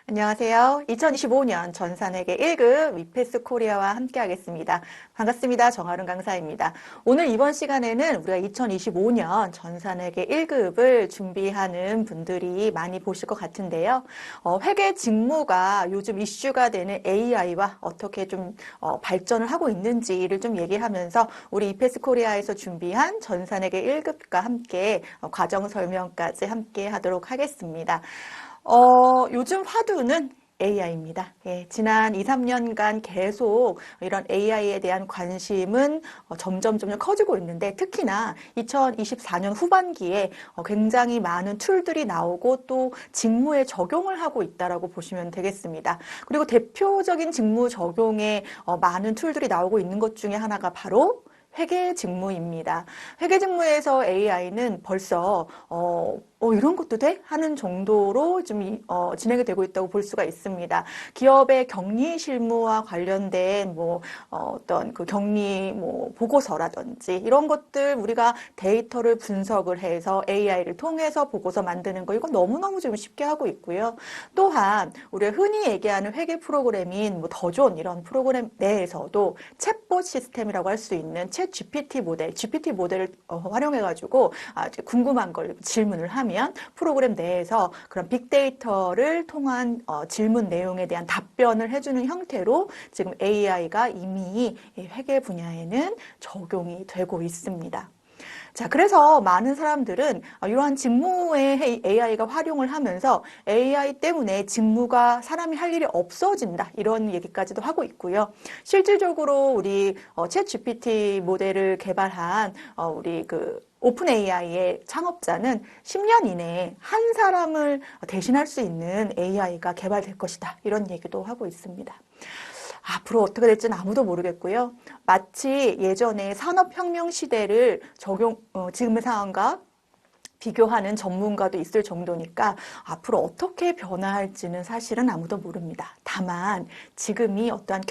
안녕하세요. 2025년 전산회계 1급 위패스 코리아와 함께 하겠습니다. 반갑습니다. 정아름 강사입니다. 오늘 이번 시간에는 우리가 2025년 전산회계 1급을 준비하는 분들이 많이 보실 것 같은데요. 회계 직무가 요즘 이슈가 되는 AI와 어떻게 좀 발전을 하고 있는지를 좀 얘기하면서 우리 위패스 코리아에서 준비한 전산회계 1급과 함께 과정 설명까지 함께 하도록 하겠습니다. 요즘 화두는 AI입니다. 예, 지난 2, 3년간 계속 이런 AI에 대한 관심은 점점 커지고 있는데 특히나 2024년 후반기에 굉장히 많은 툴들이 나오고 또 직무에 적용을 하고 있다라고 보시면 되겠습니다. 그리고 대표적인 직무 적용에 많은 툴들이 나오고 있는 것 중에 하나가 바로 회계 직무입니다. 회계 직무에서 AI는 벌써 이런 것도 돼? 하는 정도로 좀 진행이 되고 있다고 볼 수가 있습니다. 기업의 격리 실무와 관련된 어떤 그 격리 보고서라든지 이런 것들 우리가 데이터를 분석을 해서 AI를 통해서 보고서 만드는 거 이건 너무너무 좀 쉽게 하고 있고요. 또한 우리가 흔히 얘기하는 회계 프로그램인 더존 이런 프로그램 내에서도 챗봇 시스템이라고 할 수 있는 챗 GPT 모델을 활용해가지고 궁금한 걸 질문을 하면 프로그램 내에서 그런 빅데이터를 통한 질문 내용에 대한 답변을 해주는 형태로 지금 AI가 이미 회계 분야에는 적용이 되고 있습니다. 자, 그래서 많은 사람들은 이러한 직무에 AI가 활용을 하면서 AI 때문에 직무가 사람이 할 일이 없어진다. 이런 얘기까지도 하고 있고요. 실질적으로 우리 챗 GPT 모델을 개발한 우리 오픈 AI의 창업자는 10년 이내에 한 사람을 대신할 수 있는 AI가 개발될 것이다. 이런 얘기도 하고 있습니다. 앞으로 어떻게 될지는 아무도 모르겠고요. 마치 예전에 산업혁명 시대를 지금의 상황과 비교하는 전문가도 있을 정도니까 앞으로 어떻게 변화할지는 사실은 아무도 모릅니다. 다만 지금이 어떠한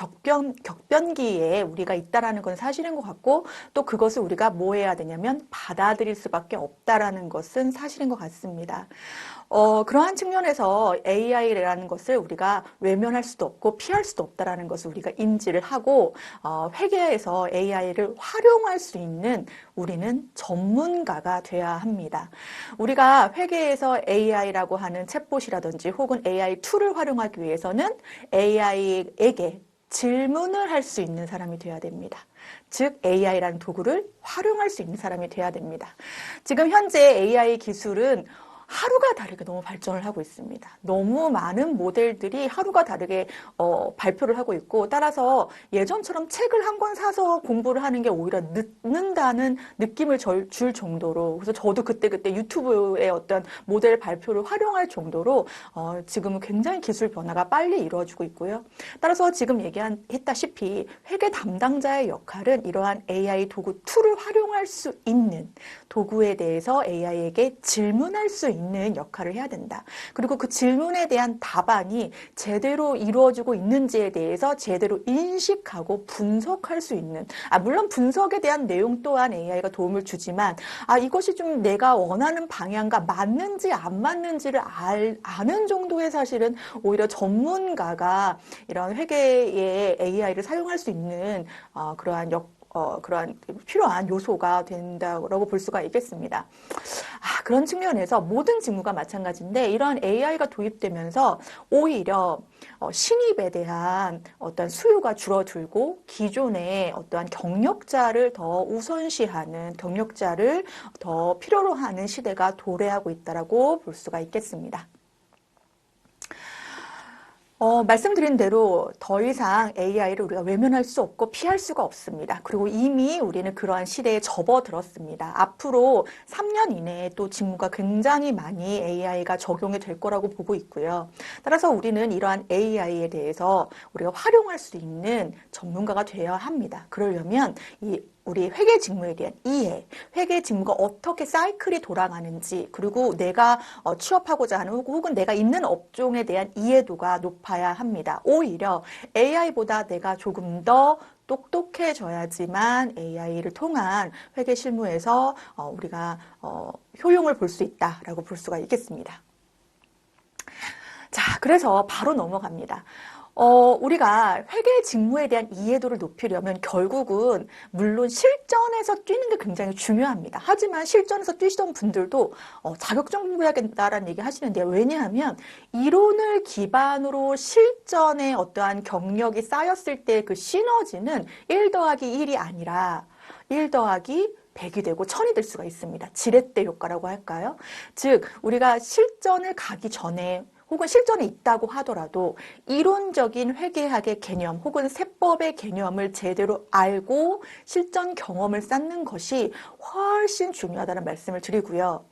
격변기에 우리가 있다라는 건 사실인 것 같고 또 그것을 우리가 뭐 해야 되냐면 받아들일 수밖에 없다라는 것은 사실인 것 같습니다. 그러한 측면에서 AI라는 것을 우리가 외면할 수도 없고 피할 수도 없다라는 것을 우리가 인지를 하고 회계에서 AI를 활용할 수 있는 우리는 전문가가 돼야 합니다. 우리가 회계에서 AI라고 하는 챗봇이라든지 혹은 AI 툴을 활용하기 위해서는 AI에게 질문을 할 수 있는 사람이 돼야 됩니다. 즉 AI라는 도구를 활용할 수 있는 사람이 돼야 됩니다. 지금 현재 AI 기술은 하루가 다르게 너무 발전을 하고 있습니다. 너무 많은 모델들이 하루가 다르게 발표를 하고 있고 따라서 예전처럼 책을 한 권 사서 공부를 하는 게 오히려 늦는다는 느낌을 줄 정도로 그래서 저도 그때 유튜브의 어떤 모델 발표를 활용할 정도로 지금은 굉장히 기술 변화가 빨리 이루어지고 있고요. 따라서 지금 했다시피 회계 담당자의 역할은 이러한 AI 도구 툴을 활용할 수 있는 도구에 대해서 AI에게 질문할 수 있는 역할을 해야 된다. 그리고 그 질문에 대한 답안이 제대로 이루어지고 있는지에 대해서 제대로 인식하고 분석할 수 있는 물론 분석에 대한 내용 또한 AI가 도움을 주지만 이것이 좀 내가 원하는 방향과 맞는지 안 맞는지를 아는 정도의 사실은 오히려 전문가가 이런 회계에 AI를 사용할 수 있는 그러한 필요한 요소가 된다고 볼 수가 있겠습니다. 그런 측면에서 모든 직무가 마찬가지인데 이러한 AI가 도입되면서 오히려 신입에 대한 어떤 수요가 줄어들고 기존의 어떠한 경력자를 더 우선시하는 경력자를 더 필요로 하는 시대가 도래하고 있다고 볼 수가 있겠습니다. 말씀드린 대로 더 이상 AI를 우리가 외면할 수 없고 피할 수가 없습니다. 그리고 이미 우리는 그러한 시대에 접어들었습니다. 앞으로 3년 이내에 또 직무가 굉장히 많이 AI가 적용이 될 거라고 보고 있고요. 따라서 우리는 이러한 AI에 대해서 우리가 활용할 수 있는 전문가가 되어야 합니다. 그러려면 우리 회계 직무에 대한 이해, 회계 직무가 어떻게 사이클이 돌아가는지, 그리고 내가 취업하고자 하는 혹은 내가 있는 업종에 대한 이해도가 높아야 합니다. 오히려 AI보다 내가 조금 더 똑똑해져야지만 AI를 통한 회계 실무에서 우리가 효용을 볼 수 있다라고 볼 수가 있겠습니다. 자, 그래서 바로 넘어갑니다. 우리가 회계 직무에 대한 이해도를 높이려면 결국은 물론 실전에서 뛰는 게 굉장히 중요합니다. 하지만 실전에서 뛰시던 분들도 자격증 공부해야겠다라는 얘기 하시는데요. 왜냐하면 이론을 기반으로 실전에 어떠한 경력이 쌓였을 때 그 시너지는 1 더하기 1이 아니라 1 더하기 100이 되고 1000이 될 수가 있습니다. 지렛대 효과라고 할까요? 즉 우리가 실전을 가기 전에 혹은 실전에 있다고 하더라도 이론적인 회계학의 개념 혹은 세법의 개념을 제대로 알고 실전 경험을 쌓는 것이 훨씬 중요하다는 말씀을 드리고요.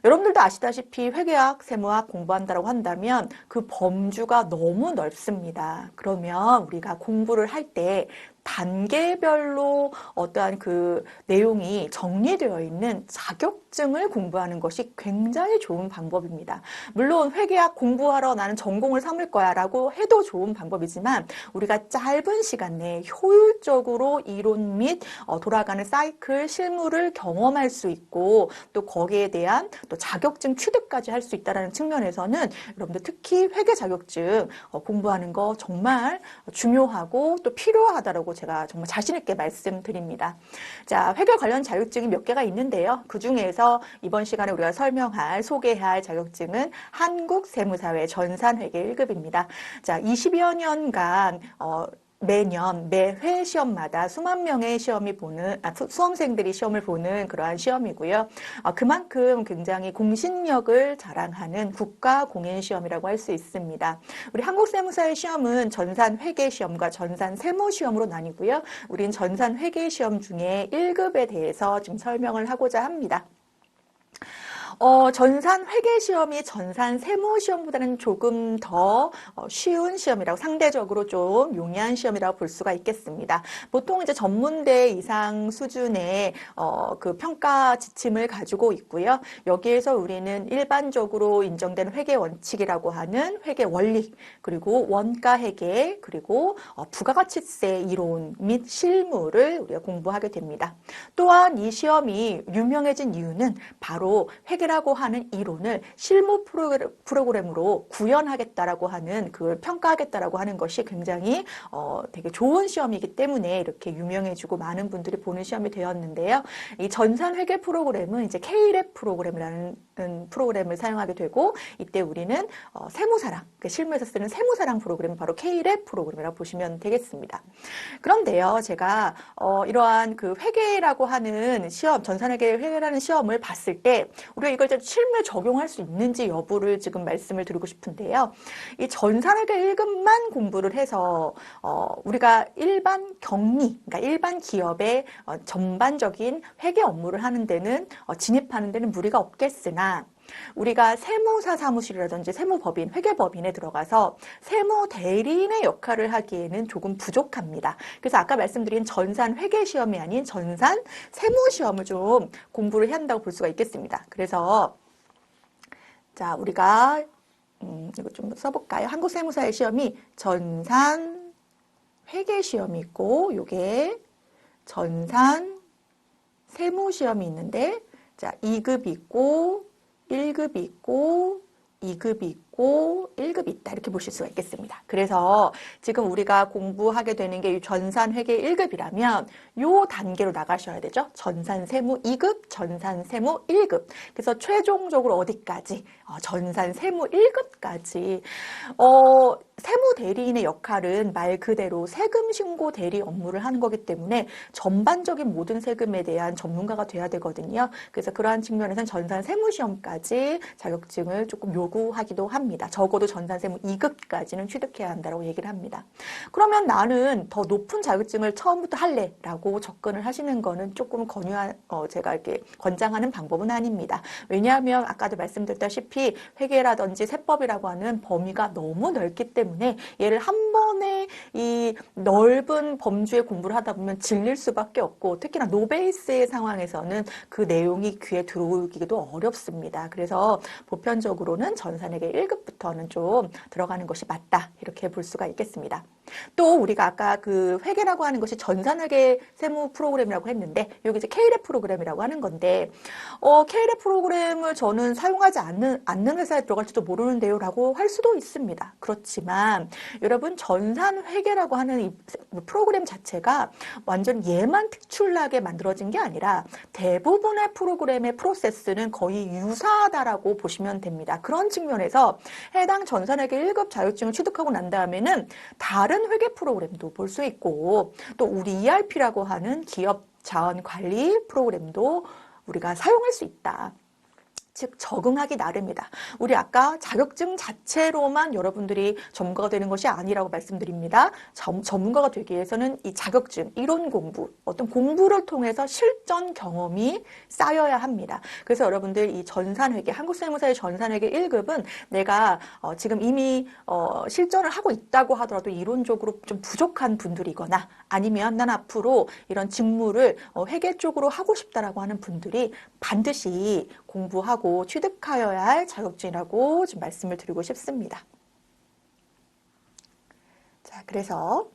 여러분들도 아시다시피 회계학, 세무학 공부한다고 한다면 그 범주가 너무 넓습니다. 그러면 우리가 공부를 할 때 단계별로 어떠한 그 내용이 정리되어 있는 자격증을 공부하는 것이 굉장히 좋은 방법입니다. 물론 회계학 공부하러 나는 전공을 삼을 거야 라고 해도 좋은 방법이지만 우리가 짧은 시간 내에 효율적으로 이론 및 돌아가는 사이클, 실무를 경험할 수 있고 또 거기에 대한 또 자격증 취득까지 할 수 있다는 측면에서는 여러분들 특히 회계 자격증 공부하는 거 정말 중요하고 또 필요하다고 제가 정말 자신 있게 말씀드립니다. 자, 회계 관련 자격증이 몇 개가 있는데요. 그 중에서 이번 시간에 우리가 소개할 자격증은 한국세무사회 전산회계 1급입니다. 자, 20여 년간 매년 매회 시험마다 수만 명의 수험생들이 시험을 보는 그러한 시험이고요. 그만큼 굉장히 공신력을 자랑하는 국가공인시험이라고 할 수 있습니다. 우리 한국세무사의 시험은 전산회계시험과 전산세무시험으로 나뉘고요. 우린 전산회계시험 중에 1급에 대해서 좀 설명을 하고자 합니다. 전산 회계 시험이 전산 세무 시험보다는 조금 더 쉬운 시험이라고 상대적으로 좀 용이한 시험이라고 볼 수가 있겠습니다. 보통 이제 전문대 이상 수준의 그 평가 지침을 가지고 있고요. 여기에서 우리는 일반적으로 인정된 회계 원칙이라고 하는 회계 원리, 그리고 원가 회계, 그리고 부가가치세 이론 및 실무를 우리가 공부하게 됩니다. 또한 이 시험이 유명해진 이유는 바로 회계라고 하는 이론을 실무 프로그램으로 구현하겠다라고 하는, 그걸 평가하겠다라고 하는 것이 굉장히 되게 좋은 시험이기 때문에 이렇게 유명해지고 많은 분들이 보는 시험이 되었는데요. 이 전산회계 프로그램은 이제 K-랩 프로그램이라는 프로그램을 사용하게 되고, 이때 우리는 세무사랑, 그러니까 실무에서 쓰는 세무사랑 프로그램이 바로 K-랩 프로그램이라고 보시면 되겠습니다. 그런데요, 제가 이러한 그 회계라고 하는 시험, 전산회계 회계라는 시험을 봤을 때 우리가 이걸 실무에 적용할 수 있는지 여부를 지금 말씀을 드리고 싶은데요. 이 전산회계 1급만 공부를 해서 우리가 일반 격리, 그러니까 일반 기업의 전반적인 회계 업무를 하는 데는 진입하는 데는 무리가 없겠으나, 우리가 세무사 사무실이라든지 세무법인, 회계법인에 들어가서 세무대리인의 역할을 하기에는 조금 부족합니다. 그래서 아까 말씀드린 전산회계시험이 아닌 전산세무시험을 좀 공부를 해야 한다고 볼 수가 있겠습니다. 그래서 자, 우리가 이거 좀 써볼까요? 한국세무사의 시험이 전산회계시험이 있고 요게 전산세무시험이 있는데, 자, 2급이 있고 1급이 있고 2급이 있고 1급이 있다, 이렇게 보실 수가 있겠습니다. 그래서 지금 우리가 공부하게 되는 게 전산회계 1급이라면 요 단계로 나가셔야 되죠. 전산세무 2급, 전산세무 1급. 그래서 최종적으로 어디까지? 전산세무 1급까지. 세무대리인의 역할은 말 그대로 세금 신고 대리 업무를 하는 거기 때문에 전반적인 모든 세금에 대한 전문가가 돼야 되거든요. 그래서 그러한 측면에서는 전산세무시험까지 자격증을 조금 요구하기도 합니다. 적어도 전산세무 2급까지는 취득해야 한다고 얘기를 합니다. 그러면 나는 더 높은 자격증을 처음부터 할래라고 접근을 하시는 거는 조금 제가 이렇게 권장하는 방법은 아닙니다. 왜냐하면 아까도 말씀드렸다시피 회계라든지 세법이라고 하는 범위가 너무 넓기 때문에 얘를 한 번에 이 넓은 범주의 공부를 하다 보면 질릴 수밖에 없고, 특히나 노베이스의 상황에서는 그 내용이 귀에 들어오기도 어렵습니다. 그래서 보편적으로는 전산회계 1급부터는 좀 들어가는 것이 맞다, 이렇게 볼 수가 있겠습니다. 또 우리가 아까 그 회계라고 하는 것이 전산회계 세무 프로그램이라고 했는데 여기 이제 KRF 프로그램이라고 하는 건데 KRF 프로그램을 저는 사용하지 않는 회사에 들어갈지도 모르는데요 라고 할 수도 있습니다. 그렇지만 여러분 전산회계라고 하는 이 프로그램 자체가 완전 얘만 특출나게 만들어진 게 아니라 대부분의 프로그램의 프로세스는 거의 유사하다라고 보시면 됩니다. 그런 측면에서 해당 전산회계 1급 자격증을 취득하고 난 다음에는 다른 회계 프로그램도 볼 수 있고 또 우리 ERP라고 하는 기업 자원 관리 프로그램도 우리가 사용할 수 있다. 즉 적응하기 나름이다. 우리 아까 자격증 자체로만 여러분들이 전문가가 되는 것이 아니라고 말씀드립니다. 전문가가 되기 위해서는 이 자격증, 이론 공부, 어떤 공부를 통해서 실전 경험이 쌓여야 합니다. 그래서 여러분들 이 전산회계, 한국세무사의 전산회계 1급은 내가 지금 이미 실전을 하고 있다고 하더라도 이론적으로 좀 부족한 분들이거나 아니면 난 앞으로 이런 직무를 회계 쪽으로 하고 싶다라고 하는 분들이 반드시 공부하고 취득하여야 할 자격증이라고 좀 말씀을 드리고 싶습니다. 자, 그래서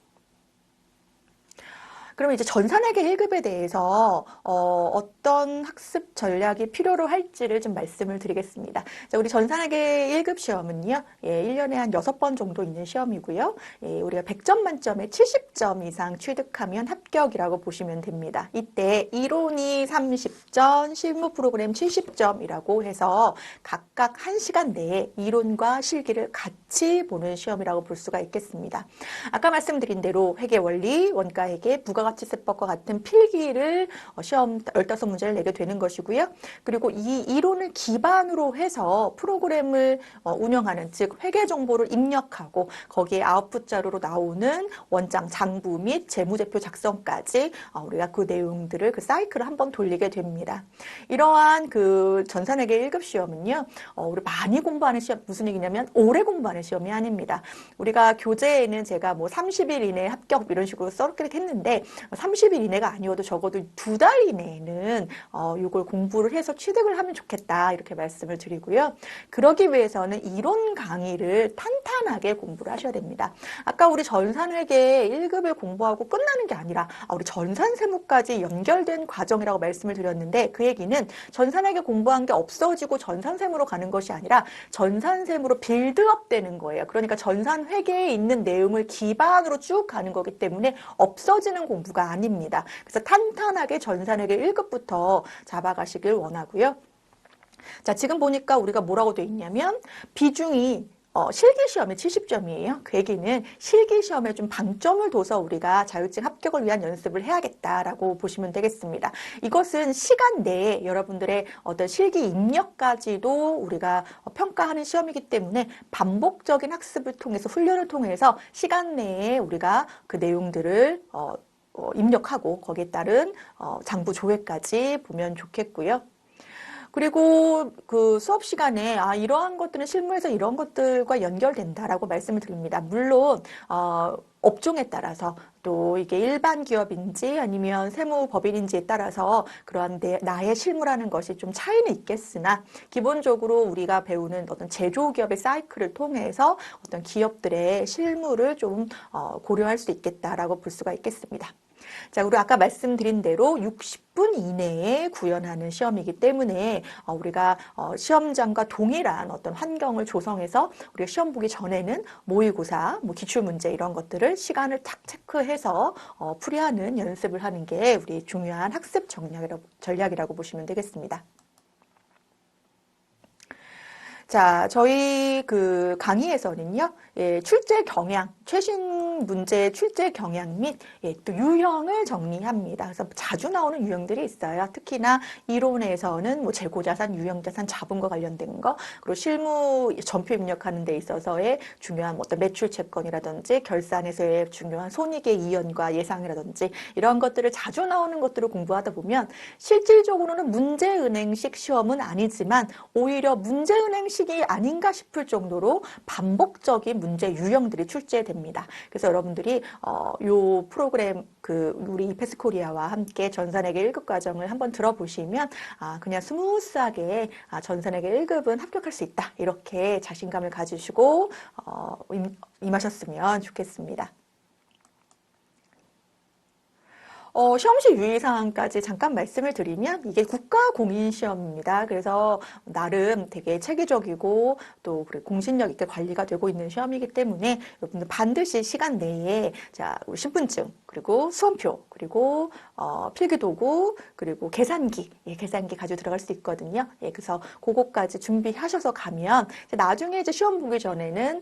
그러면 이제 전산회계 1급에 대해서 어떤 학습 전략이 필요로 할지를 좀 말씀을 드리겠습니다. 자, 우리 전산회계 1급 시험은요. 1년에 한 6번 정도 있는 시험이고요. 우리가 100점 만점에 70점 이상 취득하면 합격이라고 보시면 됩니다. 이때 이론이 30점, 실무 프로그램 70점이라고 해서 각각 1시간 내에 이론과 실기를 같이 보는 시험이라고 볼 수가 있겠습니다. 아까 말씀드린 대로 회계 원리, 원가회계, 부가가치세법과 같은 필기를 시험 15문제를 내게 되는 것이고요. 그리고 이 이론을 기반으로 해서 프로그램을 운영하는, 즉 회계 정보를 입력하고 거기에 아웃풋 자료로 나오는 원장, 장부 및 재무제표 작성까지 우리가 그 내용들을 그 사이클을 한번 돌리게 됩니다. 이러한 그 전산회계 1급 시험은요. 우리 많이 공부하는 시험, 무슨 얘기냐면 오래 공부하는 시험이 아닙니다. 우리가 교재에는 제가 뭐 30일 이내에 합격 이런 식으로 써놓게 했는데 30일 이내가 아니어도 적어도 2달 이내에는 이걸 공부를 해서 취득을 하면 좋겠다 이렇게 말씀을 드리고요. 그러기 위해서는 이론 강의를 탄탄하게 공부를 하셔야 됩니다. 아까 우리 전산회계 1급을 공부하고 끝나는 게 아니라 우리 전산세무까지 연결된 과정이라고 말씀을 드렸는데 그 얘기는 전산회계 공부한 게 없어지고 전산세무로 가는 것이 아니라 전산세무로 빌드업 되는 거예요. 그러니까 전산회계에 있는 내용을 기반으로 쭉 가는 거기 때문에 없어지는 공부가 아닙니다. 그래서 탄탄하게 전산회계 1급부터 잡아가시길 원하고요. 자, 지금 보니까 우리가 뭐라고 돼 있냐면 비중이 실기시험에 70점이에요. 그 얘기는 실기시험에 좀 방점을 둬서 우리가 자격증 합격을 위한 연습을 해야겠다라고 보시면 되겠습니다. 이것은 시간 내에 여러분들의 어떤 실기 입력까지도 우리가 평가하는 시험이기 때문에 반복적인 학습을 통해서 훈련을 통해서 시간 내에 우리가 그 내용들을 입력하고 거기에 따른 장부 조회까지 보면 좋겠고요. 그리고 그 수업 시간에 이러한 것들은 실무에서 이런 것들과 연결된다라고 말씀을 드립니다. 물론 업종에 따라서 또 이게 일반 기업인지 아니면 세무법인인지에 따라서 그러한 나의 실무라는 것이 좀 차이는 있겠으나 기본적으로 우리가 배우는 어떤 제조기업의 사이클을 통해서 어떤 기업들의 실무를 좀 고려할 수 있겠다라고 볼 수가 있겠습니다. 자, 우리 아까 말씀드린 대로 60분 이내에 구현하는 시험이기 때문에 우리가 시험장과 동일한 어떤 환경을 조성해서 우리가 시험 보기 전에는 모의고사, 뭐 기출문제 이런 것들을 시간을 탁 체크해서 풀이하는 연습을 하는 게 우리 중요한 학습 전략이라고 보시면 되겠습니다. 자, 저희 그 강의에서는요, 출제 경향, 최신 문제 출제 경향 및 또 유형을 정리합니다. 그래서 자주 나오는 유형들이 있어요. 특히나 이론에서는 뭐 재고자산, 유형자산, 자본과 관련된 거, 그리고 실무 전표 입력하는 데 있어서의 중요한 어떤 매출 채권이라든지 결산에서의 중요한 손익의 이연과 예상이라든지 이런 것들을 자주 나오는 것들을 공부하다 보면 실질적으로는 문제은행식 시험은 아니지만 오히려 문제은행식이 아닌가 싶을 정도로 반복적인 문제 유형들이 출제됩니다. 그래서 여러분들이 요 프로그램 우리 이패스 코리아와 함께 전산회계 1급 과정을 한번 들어보시면 그냥 스무스하게 전산회계 1급은 합격할 수 있다. 이렇게 자신감을 가지시고 임하셨으면 좋겠습니다. 시험시 유의사항까지 잠깐 말씀을 드리면 이게 국가공인시험입니다. 그래서 나름 되게 체계적이고 또 공신력 있게 관리가 되고 있는 시험이기 때문에 여러분들 반드시 시간 내에 자, 우리 신분증 그리고 수험표 그리고 필기도구 그리고 계산기 계산기 가지고 들어갈 수 있거든요. 그래서 그거까지 준비하셔서 가면 나중에 이제 시험 보기 전에는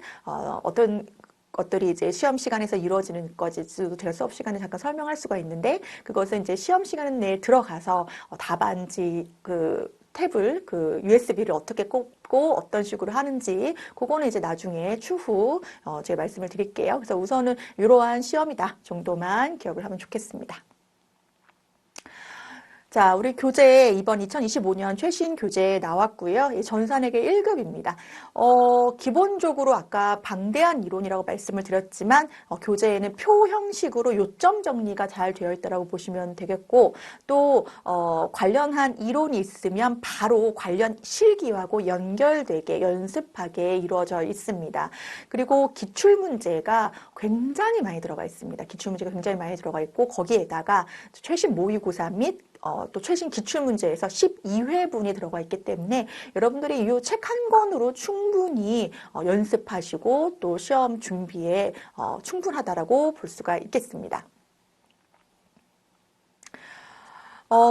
어떤 것들이 이제 시험 시간에서 이루어지는 것일지도 제가 수업 시간에 잠깐 설명할 수가 있는데 그것은 이제 시험 시간 내에 들어가서 답안지 그 탭을 그 USB를 어떻게 꽂고 어떤 식으로 하는지 그거는 이제 나중에 추후 제가 말씀을 드릴게요. 그래서 우선은 이러한 시험이다 정도만 기억을 하면 좋겠습니다. 자, 우리 교재 이번 2025년 최신 교재 나왔고요. 전산회계 1급입니다. 기본적으로 아까 방대한 이론이라고 말씀을 드렸지만 교재에는 표 형식으로 요점 정리가 잘 되어 있다고 보시면 되겠고 또 관련한 이론이 있으면 바로 관련 실기하고 연결되게 연습하게 이루어져 있습니다. 그리고 기출문제가 굉장히 많이 들어가 있습니다. 기출문제가 굉장히 많이 들어가 있고 거기에다가 최신 모의고사 및 또 최신 기출문제에서 12회분이 들어가 있기 때문에 여러분들이 이 책 한 권으로 충분히 연습하시고 또 시험 준비에 충분하다라고 볼 수가 있겠습니다.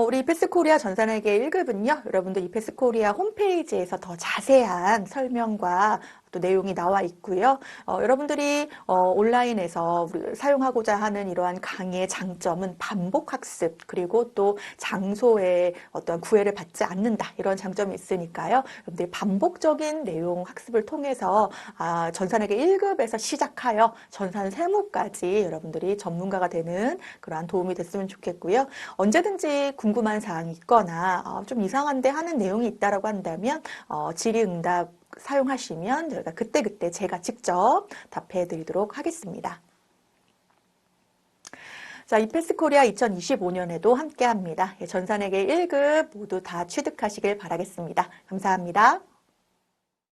우리 이패스코리아 전산회계 1급은요, 여러분들 이패스코리아 홈페이지에서 더 자세한 설명과 또 내용이 나와 있고요. 여러분들이 온라인에서 사용하고자 하는 이러한 강의의 장점은 반복 학습 그리고 또 장소에 어떤 구애를 받지 않는다 이런 장점이 있으니까요. 여러분들이 반복적인 내용 학습을 통해서 전산회계 1급에서 시작하여 전산 세무까지 여러분들이 전문가가 되는 그러한 도움이 됐으면 좋겠고요. 언제든지 궁금한 사항이 있거나 좀 이상한데 하는 내용이 있다라고 한다면 질의응답 사용하시면 저희가 그때그때 제가 직접 답해 드리도록 하겠습니다. 자, 이패스코리아 2025년에도 함께 합니다. 전산회계 1급 모두 다 취득하시길 바라겠습니다. 감사합니다.